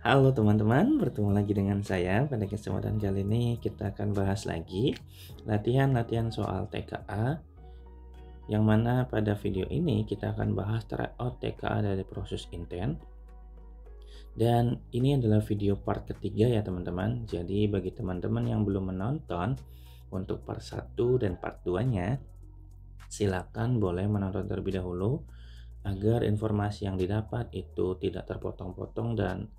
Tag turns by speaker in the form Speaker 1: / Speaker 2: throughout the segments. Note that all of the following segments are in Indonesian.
Speaker 1: Halo teman-teman, bertemu lagi dengan saya. Pada kesempatan kali ini kita akan bahas lagi latihan-latihan soal TKA, yang mana pada video ini kita akan bahas tryout TKA dari proses intent. Dan ini adalah video part ketiga ya teman-teman. Jadi bagi teman-teman yang belum menonton untuk part 1 dan part 2-nya, silakan boleh menonton terlebih dahulu agar informasi yang didapat itu tidak terpotong-potong dan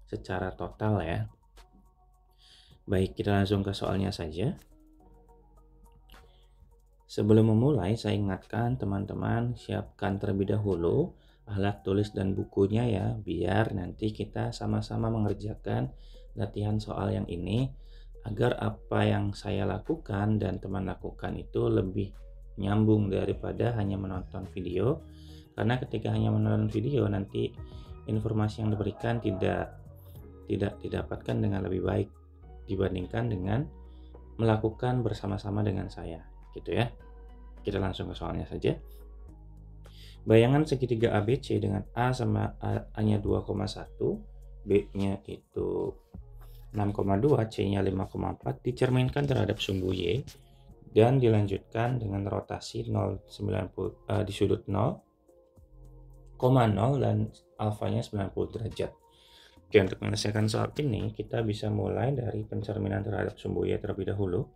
Speaker 1: secara total ya. Baik, kita langsung ke soalnya saja. Sebelum memulai, saya ingatkan teman-teman siapkan terlebih dahulu alat tulis dan bukunya ya, biar nanti kita sama-sama mengerjakan latihan soal yang ini, agar apa yang saya lakukan dan teman lakukan itu lebih nyambung daripada hanya menonton video. Karena ketika hanya menonton video, nanti informasi yang diberikan tidak didapatkan dengan lebih baik dibandingkan dengan melakukan bersama-sama dengan saya, gitu ya. Kita langsung ke soalnya saja. Bayangan segitiga ABC dengan A sama A-nya 2,1, B-nya itu 6,2, C-nya 5,4 dicerminkan terhadap sumbu Y dan dilanjutkan dengan rotasi 0,90 di sudut 0,0 dan alfanya 90 derajat. Oke, untuk menyelesaikan soal ini, kita bisa mulai dari pencerminan terhadap sumbu Y terlebih dahulu.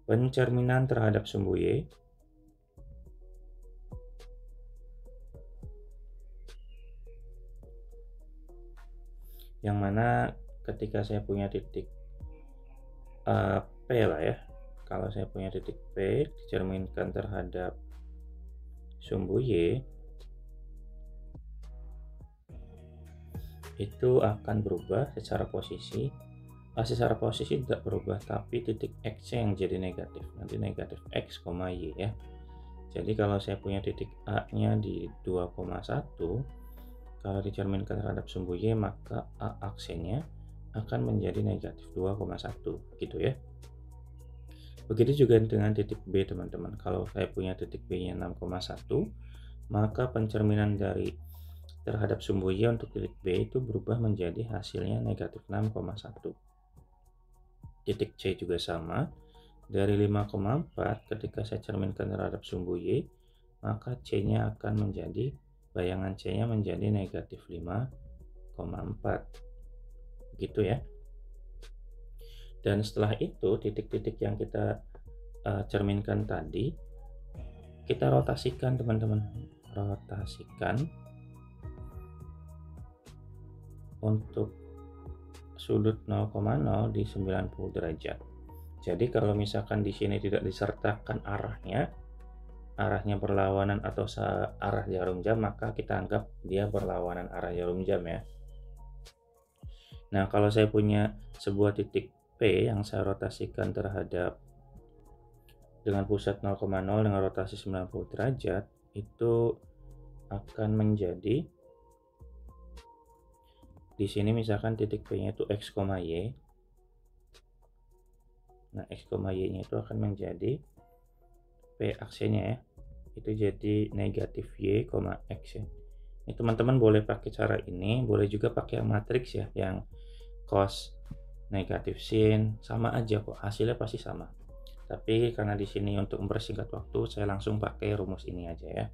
Speaker 1: Pencerminan terhadap sumbu Y yang mana ketika saya punya titik P lah ya, kalau saya punya titik P dicerminkan terhadap sumbu Y, itu akan berubah secara posisi. Secara posisi tidak berubah, tapi titik X yang jadi negatif, nanti negatif X, Y ya. Jadi kalau saya punya titik A nya di 2,1, kalau dicerminkan terhadap sumbu Y, maka A aksennya akan menjadi negatif 2,1 gitu ya. Begitu juga dengan titik B teman-teman. Kalau saya punya titik B nya 6,1, maka pencerminan dari terhadap sumbu Y untuk titik B itu berubah menjadi hasilnya negatif 6,1. Titik C juga sama, dari 5,4 ketika saya cerminkan terhadap sumbu Y, maka C-nya akan menjadi, bayangan C-nya menjadi negatif 5,4 gitu ya. Dan setelah itu titik-titik yang kita cerminkan tadi kita rotasikan teman-teman, rotasikan untuk sudut 0,0 di 90 derajat. Jadi kalau misalkan di sini tidak disertakan arahnya berlawanan atau arah jarum jam, maka kita anggap dia berlawanan arah jarum jam ya. Nah, kalau saya punya sebuah titik P yang saya rotasikan terhadap dengan pusat 0,0 dengan rotasi 90 derajat, itu akan menjadi, di sini misalkan titik P-nya itu X, Y. Nah, X, Y-nya itu akan menjadi P aksennya ya. Itu jadi negatif Y, X ya. Ini teman-teman boleh pakai cara ini, boleh juga pakai yang matriks ya, yang cos negatif sin, sama aja kok, hasilnya pasti sama. Tapi karena di sini untuk mempersingkat waktu, saya langsung pakai rumus ini aja ya.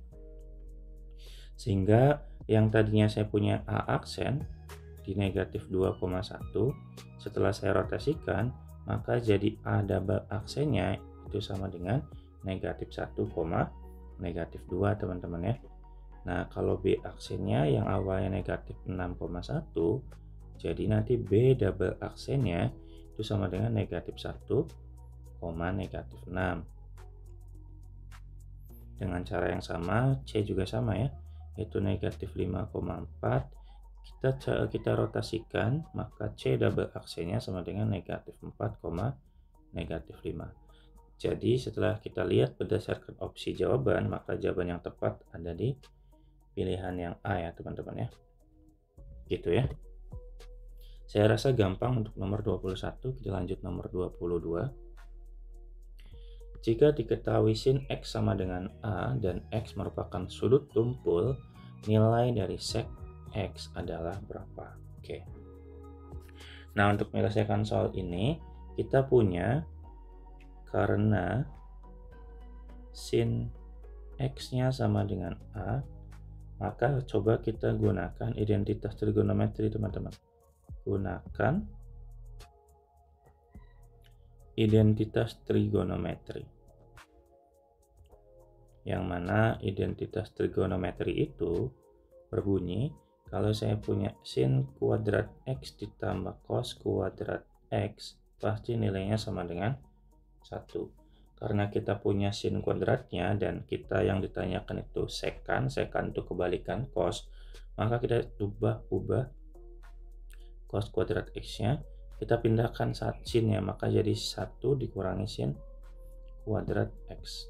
Speaker 1: Sehingga yang tadinya saya punya A aksen di negatif 2,1, setelah saya rotasikan, maka jadi A double aksennya itu sama dengan negatif 1, negatif 2 teman-teman ya. Nah, kalau B aksennya yang awalnya negatif 6,1, jadi nanti B double aksennya itu sama dengan negatif 1, negatif 6. Dengan cara yang sama, C juga sama ya, yaitu negatif 5,4. Kita rotasikan, maka C double aksennya sama dengan negatif 4, negatif 5. Jadi setelah kita lihat berdasarkan opsi jawaban, maka jawaban yang tepat ada di pilihan yang A ya teman-teman ya. Gitu ya. Saya rasa gampang untuk nomor 21, kita lanjut nomor 22. Jika diketahui sin X sama dengan A dan X merupakan sudut tumpul, nilai dari sek X adalah berapa? Oke. Nah, untuk menyelesaikan soal ini, kita punya karena sin X-nya sama dengan A, maka coba kita gunakan identitas trigonometri, teman-teman. Gunakan identitas trigonometri. Yang mana identitas trigonometri itu berbunyi, kalau saya punya sin kuadrat X ditambah cos kuadrat X, pasti nilainya sama dengan 1. Karena kita punya sin kuadratnya dan kita yang ditanyakan itu sekan itu kebalikan cos, maka kita ubah cos kuadrat X-nya, kita pindahkan sinnya, maka jadi 1 dikurangi sin kuadrat X.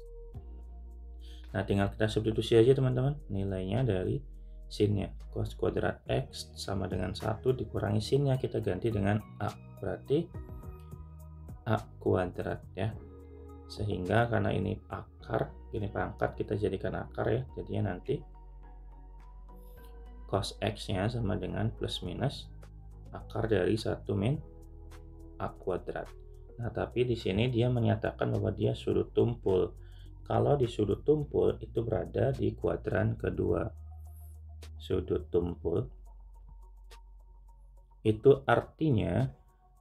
Speaker 1: Nah, tinggal kita substitusi aja, teman-teman, nilainya dari sinnya. Cos kuadrat X sama dengan 1 dikurangi sinnya, kita ganti dengan A, berarti A kuadrat ya. Sehingga karena ini akar, ini pangkat, kita jadikan akar ya, jadinya nanti cos X-nya sama dengan plus minus akar dari 1 min A kuadrat. Nah, tapi di sini dia menyatakan bahwa dia sudut tumpul. Kalau di sudut tumpul itu berada di kuadran kedua. Sudut tumpul itu artinya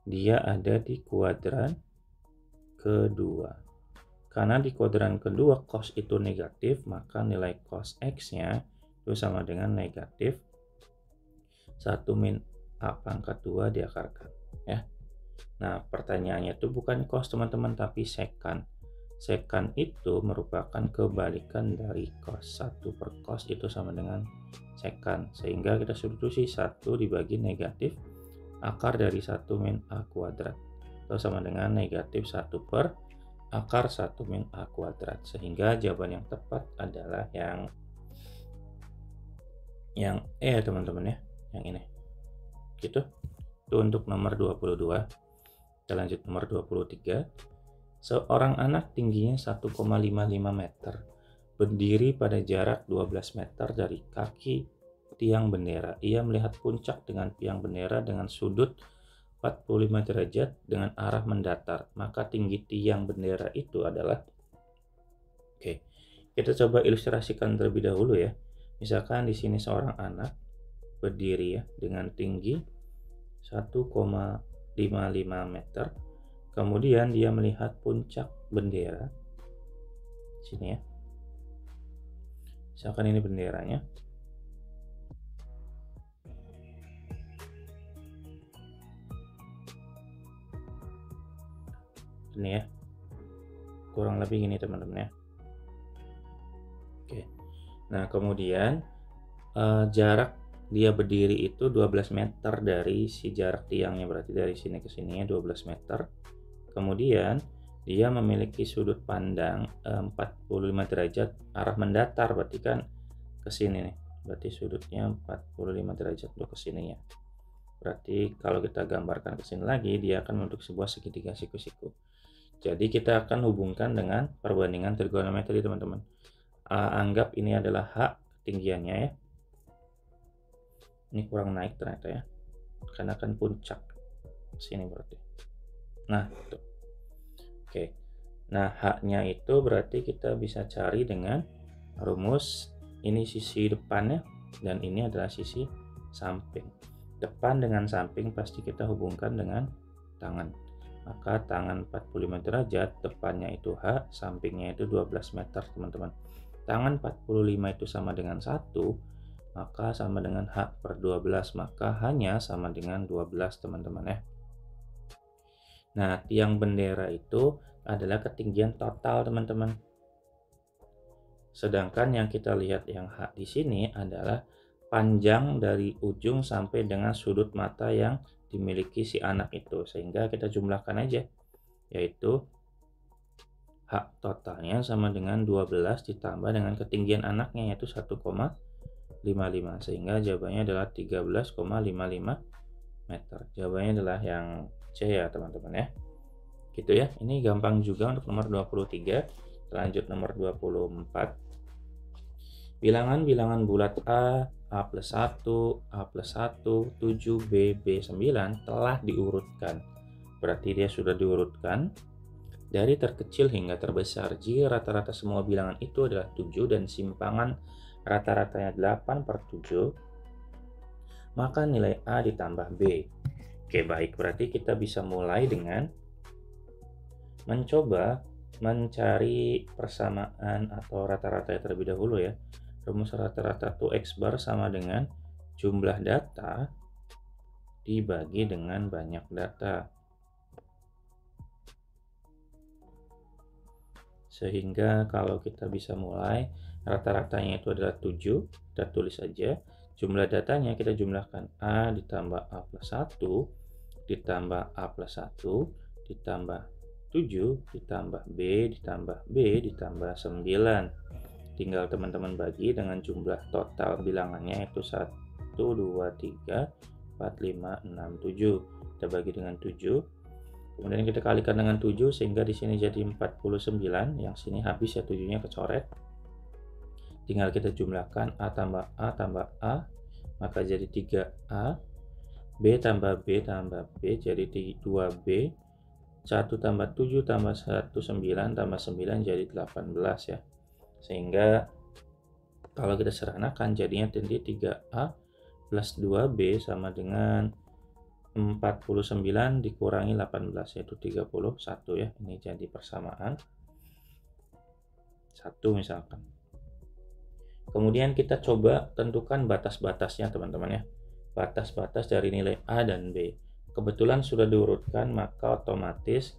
Speaker 1: dia ada di kuadran kedua. Karena di kuadran kedua cos itu negatif, maka nilai cos X-nya itu sama dengan negatif 1 min A pangkat 2 diakarkan ya. Nah, pertanyaannya itu bukan cos, teman-teman, tapi sekan. Sekan itu merupakan kebalikan dari cos. 1 per cos itu sama dengan sekan. Sehingga kita substitusi 1 dibagi negatif akar dari 1 min A kuadrat. Itu sama dengan negatif 1 per akar 1 min A kuadrat. Sehingga jawaban yang tepat adalah yang E, teman-teman ya. Yang ini. Gitu. Itu untuk nomor 22. Kita lanjut nomor 23. Seorang anak tingginya 1,55 meter, berdiri pada jarak 12 meter dari kaki tiang bendera. Ia melihat puncak dengan tiang bendera dengan sudut 45 derajat dengan arah mendatar. Maka tinggi tiang bendera itu adalah, oke, kita coba ilustrasikan terlebih dahulu ya. Misalkan di sini seorang anak berdiri ya dengan tinggi 1,55 meter. Kemudian dia melihat puncak bendera sini ya. Misalkan ini benderanya. Ini ya. Kurang lebih gini, teman-teman ya. Oke. Nah, kemudian jarak dia berdiri itu 12 meter dari si jarak tiangnya, berarti dari sini ke sini 12 meter. Kemudian dia memiliki sudut pandang 45 derajat arah mendatar, berarti kan ke sini nih. Berarti sudutnya 45 derajat untuk ke sininya. Berarti kalau kita gambarkan ke sini lagi, dia akan membentuk sebuah segitiga siku-siku. Jadi kita akan hubungkan dengan perbandingan trigonometri, teman-teman. Anggap ini adalah H ketinggiannya ya. Ini kurang naik ternyata ya, karena kan puncak sini berarti. Nah, itu. Oke. Nah, H-nya itu berarti kita bisa cari dengan rumus ini sisi depannya dan ini adalah sisi samping. Depan dengan samping pasti kita hubungkan dengan tangan. Maka tangan 45 derajat, depannya itu H, sampingnya itu 12 meter, teman-teman. Tangan 45 itu sama dengan 1, maka sama dengan H per 12, maka hanya sama dengan 12, teman-teman ya. Nah, tiang bendera itu adalah ketinggian total, teman-teman. Sedangkan yang kita lihat yang H di sini adalah panjang dari ujung sampai dengan sudut mata yang dimiliki si anak itu. Sehingga kita jumlahkan aja, yaitu H totalnya sama dengan 12 ditambah dengan ketinggian anaknya, yaitu 1,55. Sehingga jawabannya adalah 13,55 meter. Jawabannya adalah yang C ya, teman-teman ya. Gitu ya. Ini gampang juga untuk nomor 23. Lanjut nomor 24. Bilangan-bilangan bulat A, A plus 1, A plus 1, 7, B, B9 telah diurutkan. Berarti dia sudah diurutkan dari terkecil hingga terbesar. Jika rata-rata semua bilangan itu adalah 7 dan simpangan rata-ratanya 8/7, maka nilai A ditambah B. Oke, baik. Berarti kita bisa mulai dengan mencoba mencari persamaan atau rata-rata terlebih dahulu ya. Rumus rata-rata tuh X bar sama dengan jumlah data dibagi dengan banyak data. Sehingga kalau kita bisa mulai, rata-ratanya itu adalah 7, kita tulis saja. Jumlah datanya kita jumlahkan A ditambah A plus 1, ditambah A plus 1, ditambah 7, ditambah B, ditambah B, ditambah 9. Tinggal teman-teman bagi dengan jumlah total bilangannya yaitu 1, 2, 3, 4, 5, 6, 7. Kita bagi dengan 7. Kemudian kita kalikan dengan 7 sehingga di sini jadi 49. Yang sini habis ya, 7-nya kecoret. Tinggal kita jumlahkan A tambah A tambah A, maka jadi 3A. B tambah B tambah B jadi 2B. 1 tambah 7 tambah 1 9 tambah 9 jadi 18 ya. Sehingga kalau kita sederhanakan jadinya nanti 3A plus 2B sama dengan 49 dikurangi 18 yaitu 31 ya. Ini jadi persamaan 1 misalkan. Kemudian kita coba tentukan batas-batasnya teman-teman ya. Batas-batas dari nilai A dan B. Kebetulan sudah diurutkan, maka otomatis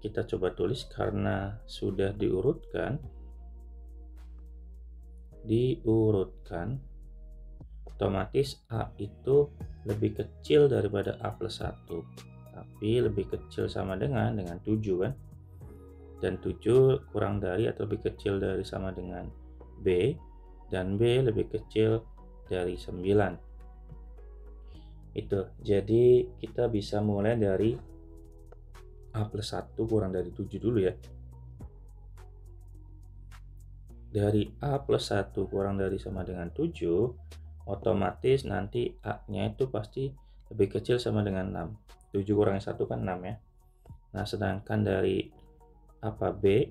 Speaker 1: kita coba tulis karena sudah diurutkan, otomatis A itu lebih kecil daripada A plus 1, tapi lebih kecil sama dengan 7 kan, dan 7 kurang dari atau lebih kecil dari sama dengan B, dan B lebih kecil dari 9. Itu jadi kita bisa mulai dari A plus 1 kurang dari 7 dulu ya. Dari A plus 1 kurang dari sama dengan 7, otomatis nanti A-nya itu pasti lebih kecil sama dengan 6. 7 kurangi 1 kan 6 ya. Nah, sedangkan dari apa B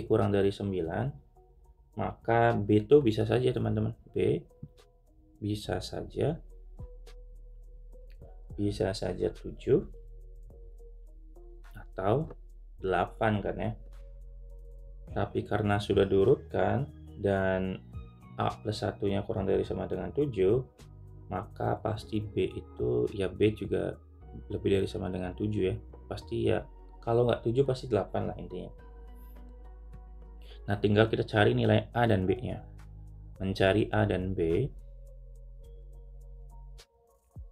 Speaker 1: kurang dari 9, maka B itu bisa saja teman-teman. B bisa saja 7 atau 8 kan ya. Tapi karena sudah diurutkan dan A plus 1-nya kurang dari sama dengan 7, maka pasti B itu ya B juga lebih dari sama dengan 7 ya. Pasti ya, kalau nggak 7 pasti 8 lah intinya. Nah, tinggal kita cari nilai A dan B-nya. Mencari A dan B.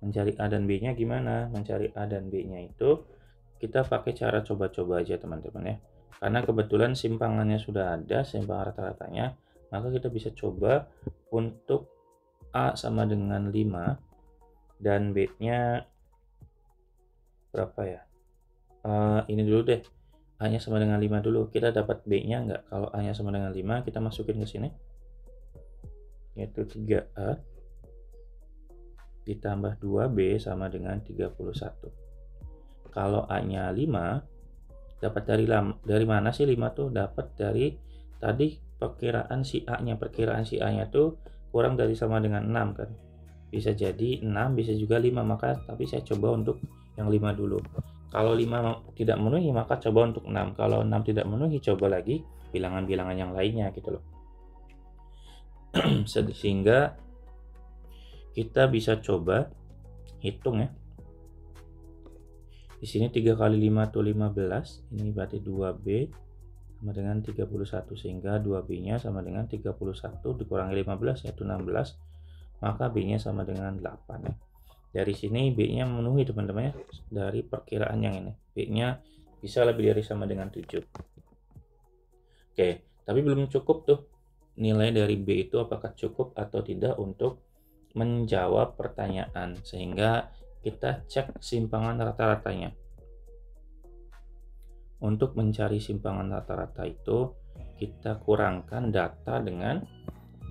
Speaker 1: Mencari A dan B-nya gimana? Mencari A dan B-nya itu kita pakai cara coba-coba aja teman-teman ya. Karena kebetulan simpangannya sudah ada, simpangan rata-ratanya, maka kita bisa coba untuk A sama dengan 5 dan B-nya berapa ya? Ini dulu deh. A-nya sama dengan 5 dulu. Kita dapat B-nya enggak? Kalau A-nya sama dengan 5, kita masukin ke sini. Yaitu 3A ditambah 2B sama dengan 31. Kalau A-nya 5, dapat dari mana sih 5 tuh? Dapat dari tadi perkiraan si A-nya. Perkiraan si A-nya tuh kurang dari sama dengan 6 kan. Bisa jadi 6, bisa juga 5, maka tapi saya coba untuk yang 5 dulu. Kalau 5 tidak memenuhi, maka coba untuk 6. Kalau 6 tidak memenuhi, coba lagi bilangan-bilangan yang lainnya gitu loh. Sehingga kita bisa coba hitung ya. Di sini 3 kali 5 itu 15. Ini berarti 2B sama dengan 31, sehingga 2B-nya sama dengan 31 dikurangi 15 yaitu 16. Maka B-nya sama dengan 8 ya. Dari sini B-nya memenuhi teman-teman ya. Dari perkiraan yang ini, B-nya bisa lebih dari sama dengan 7. Oke, tapi belum cukup tuh. Nilai dari B itu apakah cukup atau tidak untuk menjawab pertanyaan, sehingga kita cek simpangan rata-ratanya. Untuk mencari simpangan rata-rata itu kita kurangkan data dengan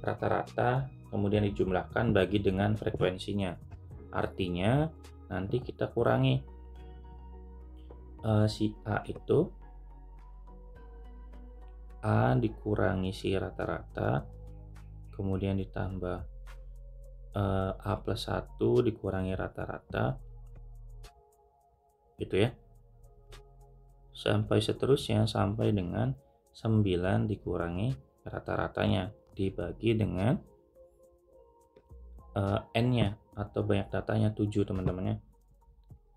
Speaker 1: rata-rata kemudian dijumlahkan bagi dengan frekuensinya. Artinya nanti kita kurangi si A itu, A dikurangi si rata-rata, kemudian ditambah A plus 1 dikurangi rata-rata, gitu ya. Sampai seterusnya, sampai dengan 9 dikurangi rata-ratanya, dibagi dengan N-nya atau banyak datanya 7 teman-teman ya.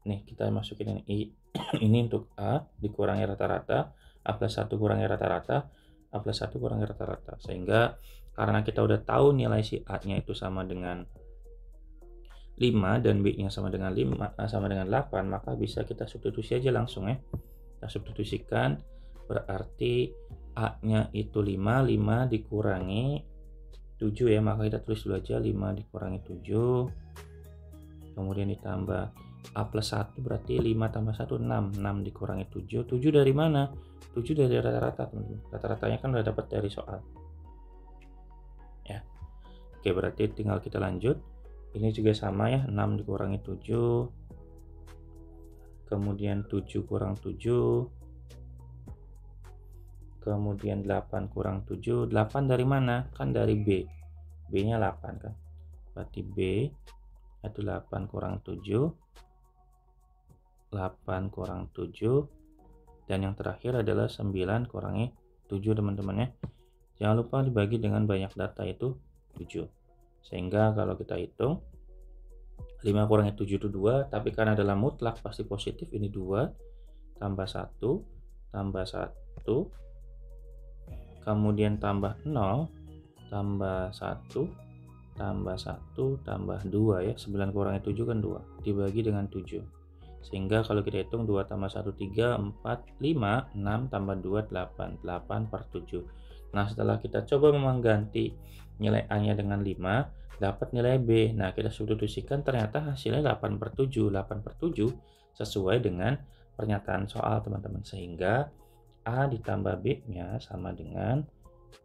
Speaker 1: Nih kita masukin ini. Ini untuk A dikurangi rata-rata, A plus 1 kurangi rata-rata, A plus 1 kurangi rata-rata. Sehingga karena kita udah tahu nilai si A-nya itu sama dengan 5 dan B-nya sama dengan 8, maka bisa kita substitusi aja langsung ya. Kita substitusikan, berarti A-nya itu 5 dikurangi 7 ya, maka kita tulis dulu aja 5 dikurangi 7, kemudian ditambah A plus 1 berarti 5 tambah 1 6, 6 dikurangi 7, 7 dari mana? 7 dari rata-rata teman-teman, rata-ratanya kan udah dapat dari soal ya. Oke, berarti tinggal kita lanjut, ini juga sama ya, 6 dikurangi 7, kemudian 7 kurang 7, kemudian 8 kurang 7, 8 dari mana? Kan dari B, B nya 8 kan, berarti B itu 8 kurang 7, 8 kurang 7, dan yang terakhir adalah 9 kurangi 7 teman-teman ya. Jangan lupa dibagi dengan banyak data itu 7, sehingga kalau kita hitung 5 kurangi 7 itu 2, tapi karena adalah mutlak pasti positif, ini 2 tambah 1 tambah 1, kemudian tambah 0 tambah 1 tambah 1 tambah 2 ya, 9 kurangi 7 kan 2, dibagi dengan 7, sehingga kalau kita hitung 2 tambah 1 3, 4, 5, 6 tambah 2 8, 8 per 7. Nah setelah kita coba mengganti nilai A nya dengan 5, dapat nilai B. Nah kita substitusikan, ternyata hasilnya 8 per 7, 8 per 7 sesuai dengan pernyataan soal teman-teman, sehingga A ditambah B nya sama dengan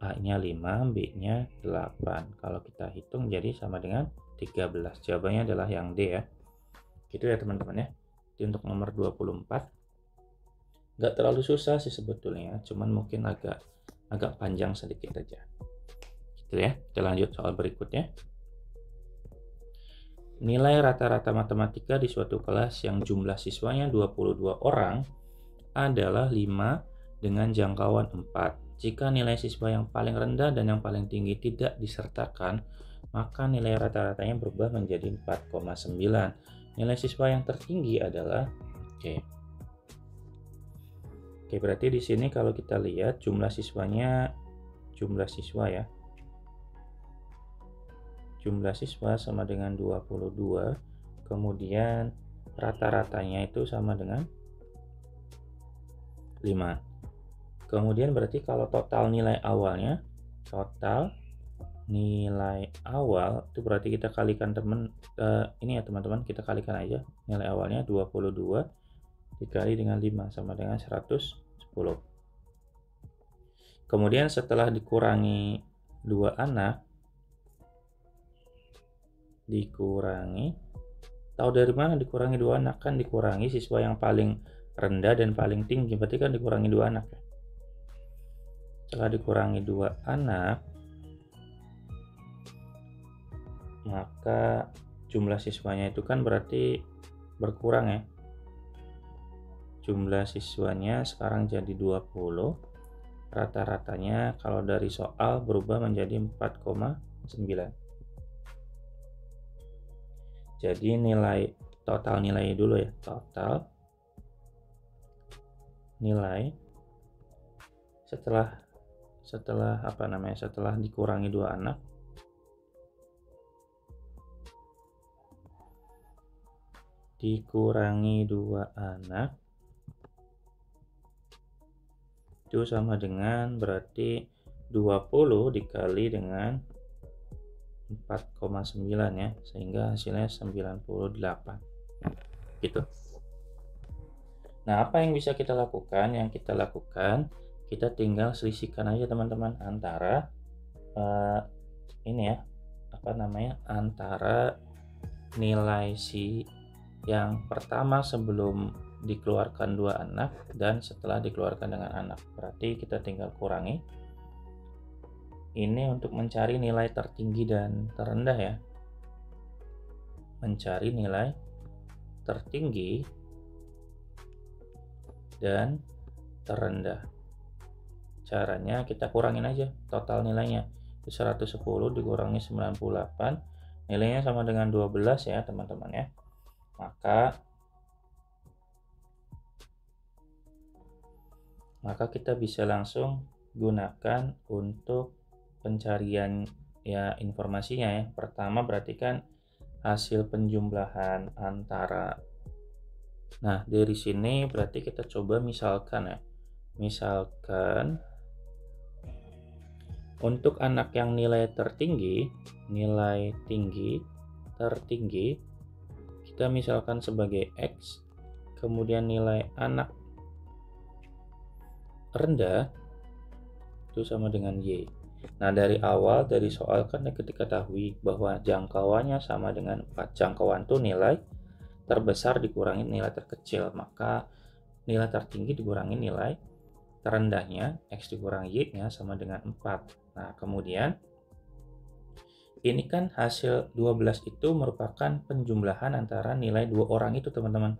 Speaker 1: A nya 5, B nya 8. Kalau kita hitung jadi sama dengan 13. Jawabannya adalah yang D ya. Gitu ya teman-teman ya. Jadi untuk nomor 24 nggak terlalu susah sih sebetulnya, cuman mungkin agak panjang sedikit aja. Gitu ya. Kita lanjut soal berikutnya. Nilai rata-rata matematika di suatu kelas yang jumlah siswanya 22 orang adalah 5 dengan jangkauan 4. Jika nilai siswa yang paling rendah dan yang paling tinggi tidak disertakan, maka nilai rata-ratanya berubah menjadi 4,9. Nilai siswa yang tertinggi adalah Oke, berarti di sini kalau kita lihat jumlah siswa ya. Jumlah siswa sama dengan 22, kemudian rata-ratanya itu sama dengan 5. Kemudian berarti kalau total nilai awal itu berarti kita kalikan ini ya teman-teman, kita kalikan aja nilai awalnya 22 dikali dengan 5 sama dengan 110. Kemudian setelah dikurangi 2 anak, tahu dari mana dikurangi 2 anak? Kan dikurangi siswa yang paling rendah dan paling tinggi, berarti kan dikurangi 2 anak ya. Setelah dikurangi 2 anak, maka jumlah siswanya itu kan berarti berkurang ya. Jumlah siswanya sekarang jadi 20, rata-ratanya kalau dari soal berubah menjadi 4,9. Jadi total nilai dulu ya, total nilai setelah dikurangi 2 anak, itu sama dengan berarti 20 dikali dengan 4,9 ya, sehingga hasilnya 98 gitu. Nah apa yang bisa kita lakukan? Yang kita lakukan, kita tinggal selisihkan aja teman-teman antara ini ya, antara nilai si yang pertama sebelum dikeluarkan 2 anak dan setelah dikeluarkan dengan anak. Berarti kita tinggal kurangi. Ini untuk mencari nilai tertinggi dan terendah ya. Mencari nilai tertinggi dan terendah. Caranya kita kurangin aja total nilainya. Itu 110 dikurangi 98. Nilainya sama dengan 12 ya teman-teman ya. Maka kita bisa langsung gunakan untuk pencarian ya informasinya ya. Pertama berarti kan hasil penjumlahan antara. Nah, dari sini berarti kita coba misalkan ya. Misalkan untuk anak yang nilai tertinggi, kita misalkan sebagai X, kemudian nilai anak rendah itu sama dengan Y. Nah, dari awal dari soal kan kita ketahui bahwa jangkauannya sama dengan 4. Jangkauan itu nilai terbesar dikurangi nilai terkecil, maka nilai tertinggi dikurangi nilai terendahnya, X dikurangi Y-nya sama dengan 4. Nah, kemudian ini kan hasil 12 itu merupakan penjumlahan antara nilai 2 orang itu teman-teman.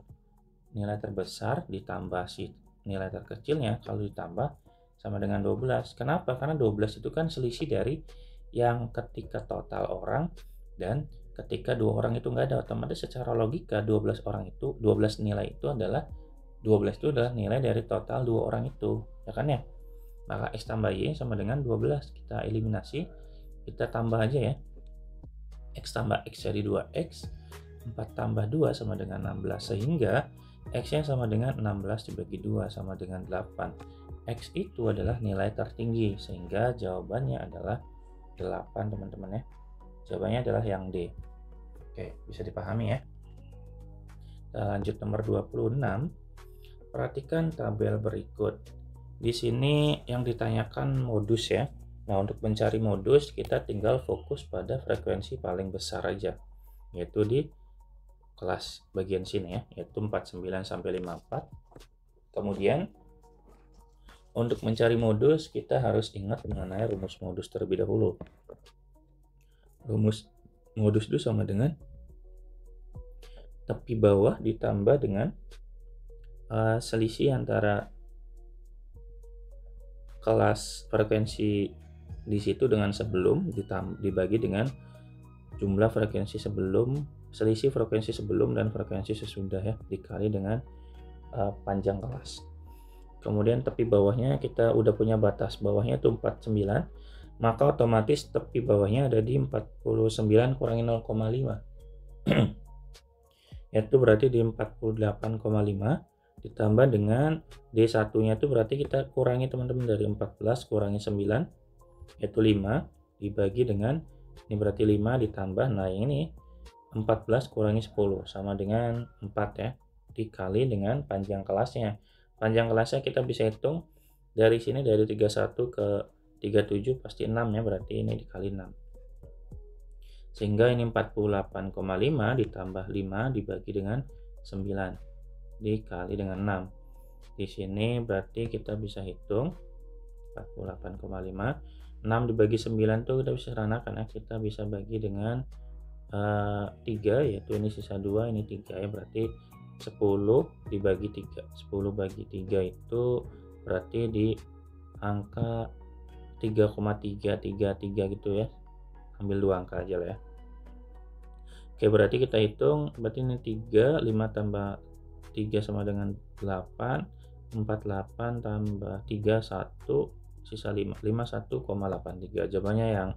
Speaker 1: Nilai terbesar ditambah si nilai terkecilnya kalau ditambah sama dengan 12. Kenapa? Karena 12 itu kan selisih dari yang ketika total orang dan ketika 2 orang itu nggak ada. Otomatis secara logika 12 nilai itu adalah 12 itu adalah nilai dari total 2 orang itu, ya kan ya? Maka X tambah Y sama dengan 12. Kita eliminasi, kita tambah aja ya. X tambah X jadi 2X, 4 tambah 2 sama dengan 16, sehingga X-nya sama dengan 16 dibagi 2 sama dengan 8. X itu adalah nilai tertinggi, sehingga jawabannya adalah 8 teman-teman ya. Jawabannya adalah yang D. Oke, bisa dipahami ya. Kita lanjut nomor 26. Perhatikan tabel berikut. Di sini yang ditanyakan modus ya. Nah, untuk mencari modus kita tinggal fokus pada frekuensi paling besar aja, yaitu di kelas bagian sini ya, yaitu 49 sampai 54. Kemudian untuk mencari modus kita harus ingat mengenai rumus modus terlebih dahulu. Rumus modus itu sama dengan tepi bawah ditambah dengan selisih antara kelas frekuensi di situ dengan sebelum dibagi dengan jumlah frekuensi sebelum, selisih frekuensi sebelum dan frekuensi sesudah ya, dikali dengan panjang kelas. Kemudian tepi bawahnya kita udah punya batas bawahnya itu 49, maka otomatis tepi bawahnya ada di 49 kurangi 0,5 yaitu berarti di 48,5 ditambah dengan D1 nya itu berarti kita kurangi teman-teman dari 14 kurangi 9 yaitu 5 dibagi dengan ini berarti 5 ditambah, nah ini 14 kurangi 10 sama dengan 4 ya, dikali dengan panjang kelasnya. Panjang kelasnya kita bisa hitung dari sini, dari 31 ke 37 pasti 6 ya, berarti ini dikali 6. Sehingga ini 48,5 ditambah 5 dibagi dengan 9 dikali dengan 6. Di sini berarti kita bisa hitung 48,5. 6 dibagi 9 tuh kita bisa seranakan ya, kita bisa bagi dengan 3 yaitu ini sisa 2, ini 3 ya, berarti 10 dibagi 3. 10 bagi 3 itu berarti di angka 3,333 gitu ya. Ambil 2 angka aja lah ya. Oke, berarti kita hitung, berarti ini 3, 5 tambah 3 sama dengan 8, 48 tambah 3, 1, sisa 5, 51,83. Jawabannya yang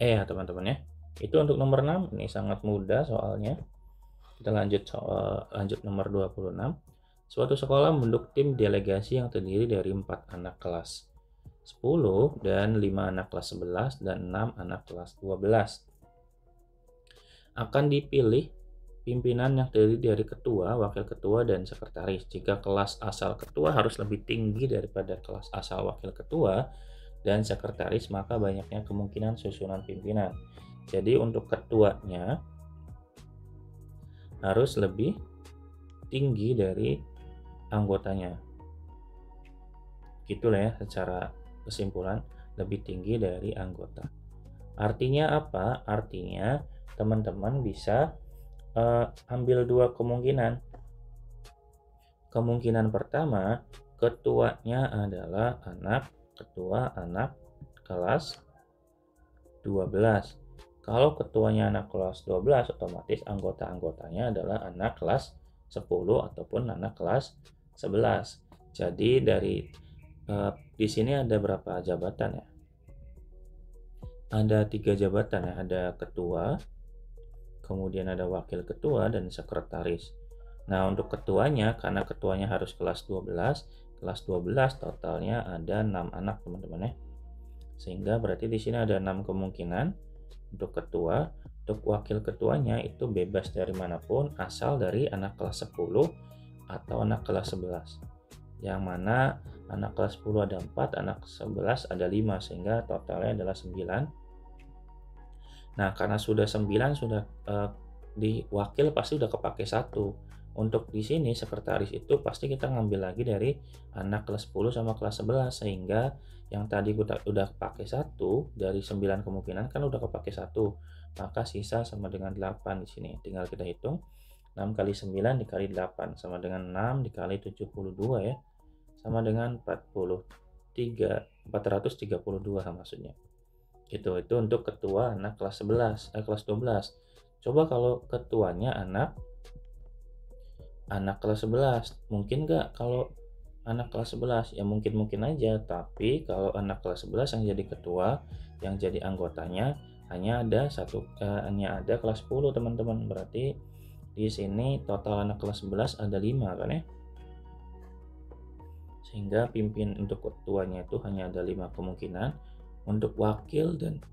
Speaker 1: E ya teman-teman ya. Itu untuk nomor 6, ini sangat mudah soalnya. Kita lanjut nomor 26. Suatu sekolah membentuk tim delegasi yang terdiri dari 4 anak kelas 10 dan 5 anak kelas 11 dan 6 anak kelas 12. Akan dipilih pimpinan yang terdiri dari ketua, wakil ketua, dan sekretaris. Jika kelas asal ketua harus lebih tinggi daripada kelas asal wakil ketua, dan sekretaris, maka banyaknya kemungkinan susunan pimpinan. Jadi untuk ketuanya harus lebih tinggi dari anggotanya. Gitulah ya secara kesimpulan, lebih tinggi dari anggota. Artinya apa? Artinya teman-teman bisa ambil dua kemungkinan. Kemungkinan pertama, ketuanya adalah ketua anak kelas 12. Kalau ketuanya anak kelas 12, otomatis anggota-anggotanya adalah anak kelas 10 ataupun anak kelas 11. Jadi di sini ada berapa jabatan ya? Ada 3 jabatan ya, ada ketua, kemudian ada wakil ketua dan sekretaris. Nah, untuk ketuanya, karena ketuanya harus kelas 12 totalnya ada 6 anak teman-teman ya. Sehingga berarti di sini ada 6 kemungkinan untuk ketua. Untuk wakil ketuanya itu bebas dari manapun, asal dari anak kelas 10 atau anak kelas 11. Yang mana anak kelas 10 ada 4, anak 11 ada 5, sehingga totalnya adalah 9. Nah, karena sudah 9, sudah di wakil pasti udah kepake 1. Untuk di sini sekretaris itu pasti kita ngambil lagi dari anak kelas 10 sama kelas 11, sehingga yang tadi udah pakai 1 dari 9 kemungkinan kan udah kepake 1, maka sisa sama dengan 8 di sini. Tinggal kita hitung 6 kali 9 dikali 8 sama dengan 6 dikali 72 ya. Sama dengan 432 maksudnya. Itu untuk ketua anak kelas 12. Coba kalau ketuanya anak kelas 11, mungkin nggak kalau anak kelas 11? Ya mungkin aja, tapi kalau anak kelas 11 yang jadi ketua, yang jadi anggotanya hanya ada kelas 10 teman-teman. Berarti di sini total anak kelas 11 ada 5 kan ya. Sehingga pimpin untuk ketuanya itu hanya ada 5 kemungkinan. Untuk wakil dan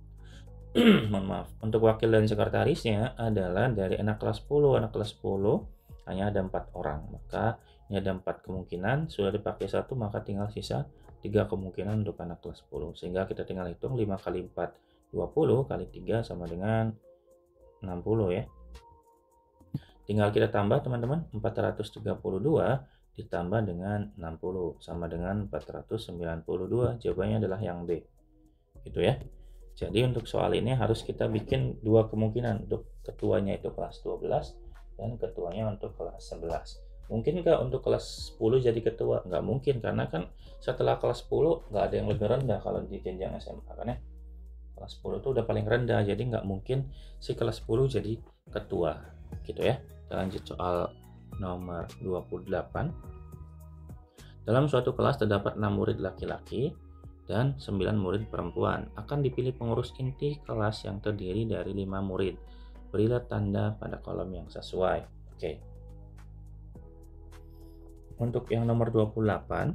Speaker 1: untuk wakil dan sekretarisnya adalah dari anak kelas 10. Anak kelas 10 hanya ada 4 orang, maka ini ada 4 kemungkinan, sudah dipakai 1, maka tinggal sisa 3 kemungkinan untuk anak kelas 10. Sehingga kita tinggal hitung 5 kali 4 20 kali 3 sama dengan 60 ya. Tinggal kita tambah teman-teman, 432 ditambah dengan 60 sama dengan 492. Jawabannya adalah yang B. Gitu ya. Jadi untuk soal ini harus kita bikin 2 kemungkinan, untuk ketuanya itu kelas 12 dan ketuanya untuk kelas 11. Mungkin nggak untuk kelas 10 jadi ketua? Nggak mungkin, karena kan setelah kelas 10 nggak ada yang lebih rendah kalau di jenjang SMA kan ya. Kelas 10 itu udah paling rendah, jadi nggak mungkin si kelas 10 jadi ketua gitu ya. Kita lanjut soal nomor 28. Dalam suatu kelas terdapat 6 murid laki-laki dan 9 murid perempuan. Akan dipilih pengurus inti kelas yang terdiri dari 5 murid. Berilah tanda pada kolom yang sesuai. Oke. Untuk yang nomor 28.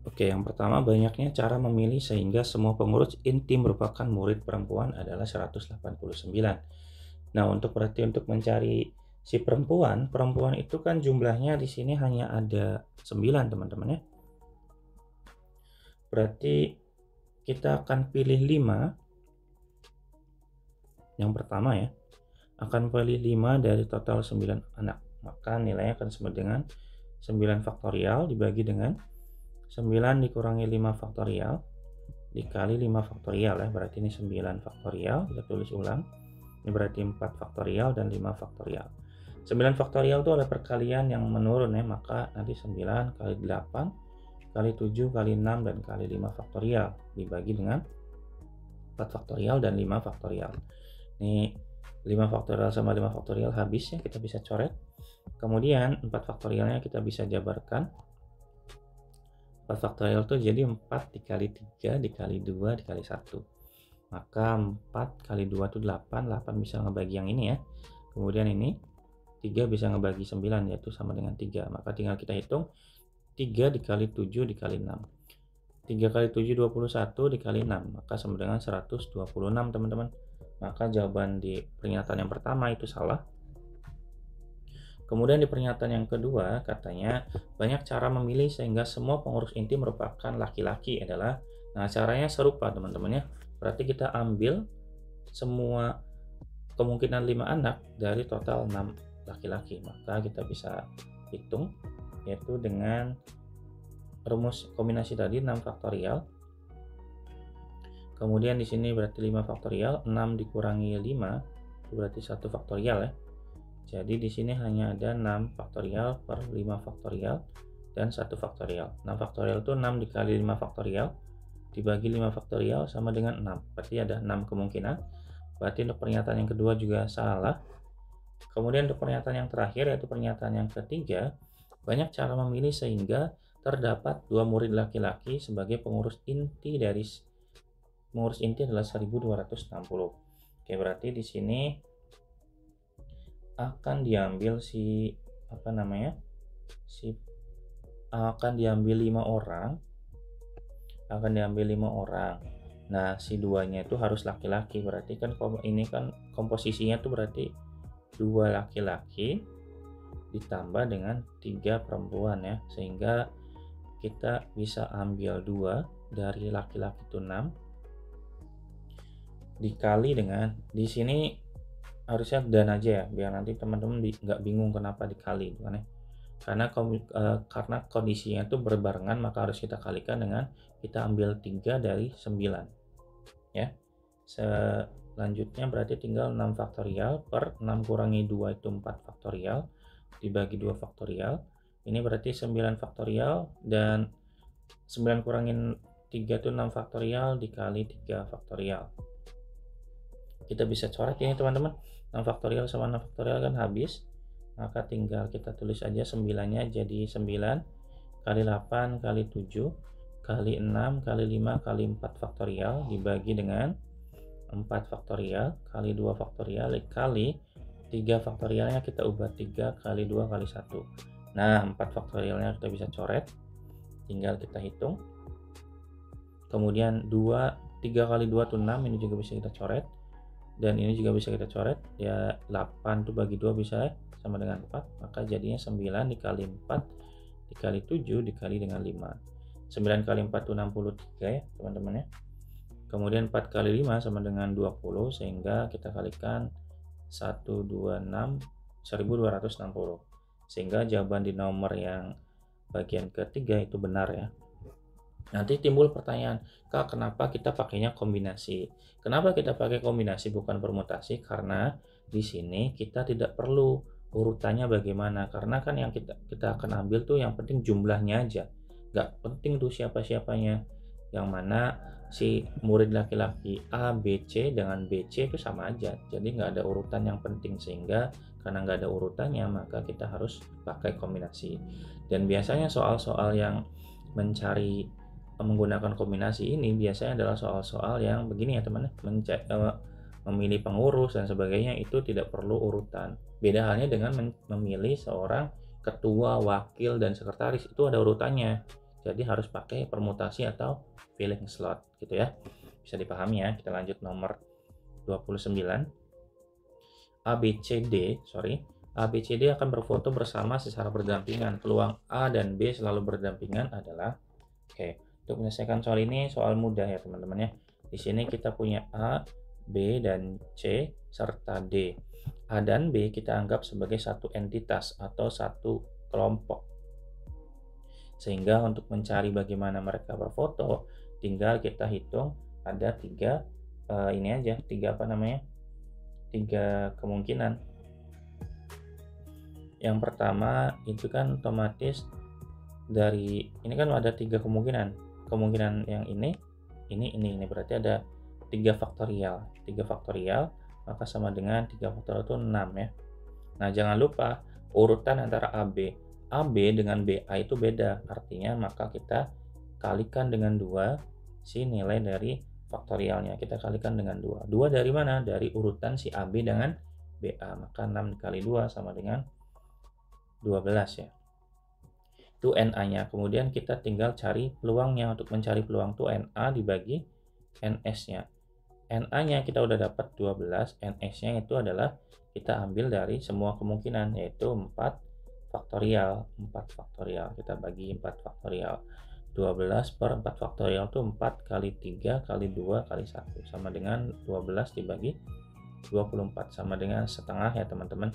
Speaker 1: Oke, yang pertama, banyaknya cara memilih sehingga semua pengurus inti merupakan murid perempuan adalah 189. Nah, untuk mencari si perempuan itu kan jumlahnya di sini hanya ada 9, teman-teman ya. Berarti kita akan pilih 5. Yang pertama ya, akan pilih 5 dari total 9 anak. Maka nilainya akan sama dengan 9 faktorial dibagi dengan 9 dikurangi 5 faktorial dikali 5 faktorial ya. Berarti ini 9 faktorial, kita tulis ulang. Ini berarti 4 faktorial dan 5 faktorial. 9 faktorial itu ada perkalian yang menurun ya, maka nanti 9 kali 8 kali 7 kali 6 dan kali 5 faktorial dibagi dengan 4 faktorial dan 5 faktorial. Ini 5 faktorial sama 5 faktorial habis ya, kita bisa coret. Kemudian 4 faktorialnya kita bisa jabarkan. 4 faktorial itu jadi 4 dikali 3 dikali 2 dikali 1. Maka 4 kali 2 itu 8. 8 bisa ngebagi yang ini ya. Kemudian ini 3 bisa ngebagi 9, yaitu sama dengan 3. Maka tinggal kita hitung 3 dikali 7 dikali 6. 3 kali 7 21 dikali 6, maka sama dengan 126 teman-teman. Maka jawaban di pernyataan yang pertama itu salah. Kemudian di pernyataan yang kedua katanya banyak cara memilih sehingga semua pengurus inti merupakan laki-laki adalah Nah, caranya serupa teman-teman ya. Berarti kita ambil semua kemungkinan 5 anak dari total 6 laki-laki. Maka kita bisa hitung yaitu dengan rumus kombinasi tadi 6 faktorial. Kemudian di sini berarti 5 faktorial, 6 dikurangi 5 itu berarti 1 faktorial ya. Jadi di sini hanya ada 6 faktorial per 5 faktorial dan 1 faktorial. 6 faktorial itu 6 dikali 5 faktorial dibagi 5 faktorial sama dengan 6. Berarti ada 6 kemungkinan. Berarti untuk pernyataan yang kedua juga salah. Kemudian untuk pernyataan yang terakhir yaitu pernyataan yang ketiga, banyak cara memilih sehingga terdapat 2 murid laki-laki sebagai pengurus inti adalah 1260. Oke, berarti di sini akan diambil akan diambil 5 orang. Nah, si duanya itu harus laki-laki, berarti kan ini kan komposisinya tuh berarti 2 laki-laki ditambah dengan 3 perempuan ya, sehingga kita bisa ambil 2 dari laki-laki itu 6 dikali dengan, di sini harusnya dan aja ya, biar nanti teman-teman nggak bingung kenapa dikali kan ya. Karena kondisinya itu berbarengan, maka harus kita kalikan dengan kita ambil 3 dari 9 ya. Selanjutnya berarti tinggal 6 faktorial per 6 kurangi 2 itu 4 faktorial dibagi 2 faktorial. Ini berarti 9 faktorial dan 9 kurangin 3 itu 6 faktorial dikali 3 faktorial. Kita bisa coret ini teman-teman. 6 faktorial sama 6 faktorial kan habis. Maka tinggal kita tulis aja 9-nya jadi 9 kali 8 kali 7 kali 6 kali 5 kali 4 faktorial dibagi dengan 4 faktorial kali 2 faktorial kali 3 faktorialnya kita ubah 3 kali 2 kali 1. Nah, 4 faktorialnya kita bisa coret. Tinggal kita hitung. Kemudian 3 kali 2 itu 6, ini juga bisa kita coret. Dan ini juga bisa kita coret. Ya 8 itu bagi 2 bisa ya, sama dengan 4. Maka jadinya 9 dikali 4 dikali 7 dikali dengan 5. 9 kali 4 itu 63 ya teman-teman ya. Kemudian 4 kali 5 sama dengan 20, sehingga kita kalikan 126 1260. Sehingga jawaban di nomor yang bagian ketiga itu benar ya. Nanti timbul pertanyaan, Kak, kenapa kita pakainya kombinasi? Kenapa kita pakai kombinasi bukan permutasi? Karena di sini kita tidak perlu urutannya bagaimana, karena kan yang kita akan ambil tuh yang penting jumlahnya aja. Nggak penting tuh siapa-siapanya. Yang mana si murid laki-laki A, B, C dengan BC itu sama aja. Jadi nggak ada urutan yang penting, sehingga karena nggak ada urutannya maka kita harus pakai kombinasi. Dan biasanya soal-soal yang menggunakan kombinasi ini biasanya adalah soal-soal yang begini ya teman, memilih pengurus dan sebagainya, itu tidak perlu urutan. Beda halnya dengan memilih seorang ketua, wakil, dan sekretaris, itu ada urutannya. Jadi harus pakai permutasi atau filling slot gitu ya. Bisa dipahami ya. Kita lanjut nomor 29. ABCD akan berfoto bersama secara berdampingan. Peluang A dan B selalu berdampingan adalah, untuk menyelesaikan soal ini soal mudah ya teman-teman ya. Di sini kita punya A, B, dan C serta D. A dan B kita anggap sebagai satu entitas atau satu kelompok. Sehingga untuk mencari bagaimana mereka berfoto, tinggal kita hitung ada tiga kemungkinan. Yang pertama itu kan otomatis dari ini kan ada 3 kemungkinan. Kemungkinan yang ini berarti ada 3 faktorial. 3 faktorial maka sama dengan 3 faktorial itu 6 ya. Nah, jangan lupa urutan antara AB dengan BA itu beda. Artinya maka kita kalikan dengan 2 si nilai dari faktorialnya. Kita kalikan dengan 2. 2 dari mana? Dari urutan si AB dengan BA. Maka 6 dikali 2 sama dengan 12 ya. Itu NA-nya. Kemudian kita tinggal cari peluangnya. Untuk mencari peluang itu NA dibagi NS-nya. NA-nya kita udah dapat 12, NS-nya itu adalah kita ambil dari semua kemungkinan, yaitu 4 faktorial. Kita bagi 4 faktorial. 12 per 4 faktorial itu 4 kali 3 kali 2 kali 1 sama dengan 12 dibagi 24 sama dengan setengah ya teman-teman.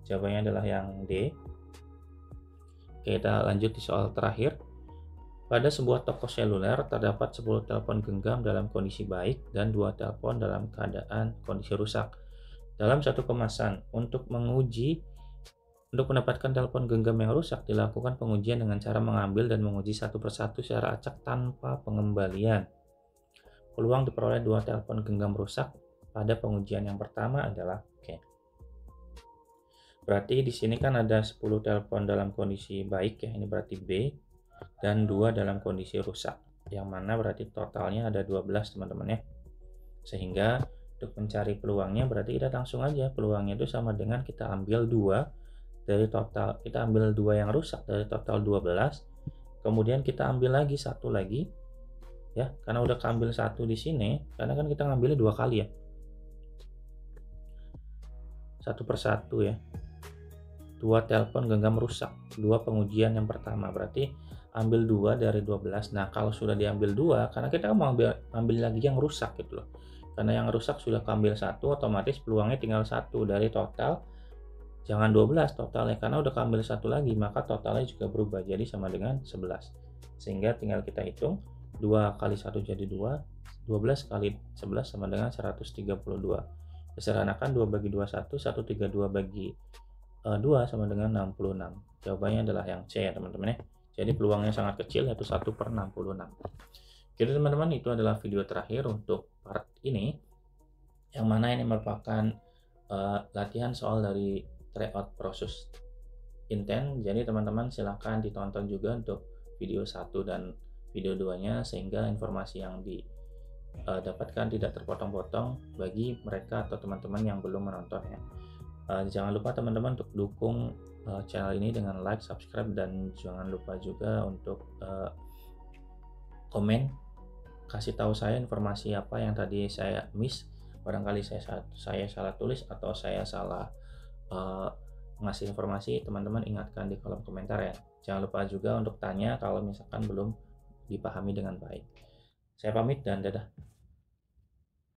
Speaker 1: Jawabannya adalah yang D. Oke, kita lanjut di soal terakhir. Pada sebuah toko seluler terdapat 10 telepon genggam dalam kondisi baik dan 2 telepon dalam keadaan kondisi rusak. Dalam satu kemasan, untuk mendapatkan telepon genggam yang rusak, dilakukan pengujian dengan cara mengambil dan menguji satu persatu secara acak tanpa pengembalian. Peluang diperoleh 2 telepon genggam rusak pada pengujian yang pertama adalah berarti di sini kan ada 10 telepon dalam kondisi baik ya, ini berarti B, dan 2 dalam kondisi rusak, yang mana berarti totalnya ada 12 teman-teman ya. Sehingga untuk mencari peluangnya berarti kita langsung aja, peluangnya itu sama dengan kita ambil 2 dari total, kita ambil 2 yang rusak dari total 12, kemudian kita ambil lagi satu lagi ya, karena udah keambil satu di sini, karena kan kita ngambilnya 2 kali ya, satu persatu ya. 2 telepon genggam rusak, 2 pengujian yang pertama, berarti ambil 2 dari 12. Nah, kalau sudah diambil 2, karena kita mau ambil lagi yang rusak gitu loh. Karena yang rusak sudah keambil 1, otomatis peluangnya tinggal 1 dari total. Jangan 12 totalnya, karena udah keambil 1 lagi, maka totalnya juga berubah jadi sama dengan 11. Sehingga tinggal kita hitung 2 kali 1 jadi 2, 12 kali 11 sama dengan 132. Disederhanakan 2 bagi 2 1, 132 bagi 2 sama dengan 66. Jawabannya adalah yang C ya teman-teman ya. Jadi peluangnya sangat kecil, yaitu 1 per 66. Jadi teman-teman, itu adalah video terakhir untuk part ini, yang mana ini merupakan latihan soal dari tryout process intent. Jadi teman-teman silahkan ditonton juga untuk video 1 dan video 2-nya, sehingga informasi yang didapatkan tidak terpotong-potong bagi mereka atau teman-teman yang belum menonton ya. Jangan lupa teman-teman untuk dukung channel ini dengan like, subscribe, dan jangan lupa juga untuk komen, kasih tahu saya informasi apa yang tadi saya miss. Barangkali saya salah tulis atau saya salah ngasih informasi, teman-teman ingatkan di kolom komentar ya. Jangan lupa juga untuk tanya kalau misalkan belum dipahami dengan baik. Saya pamit dan dadah.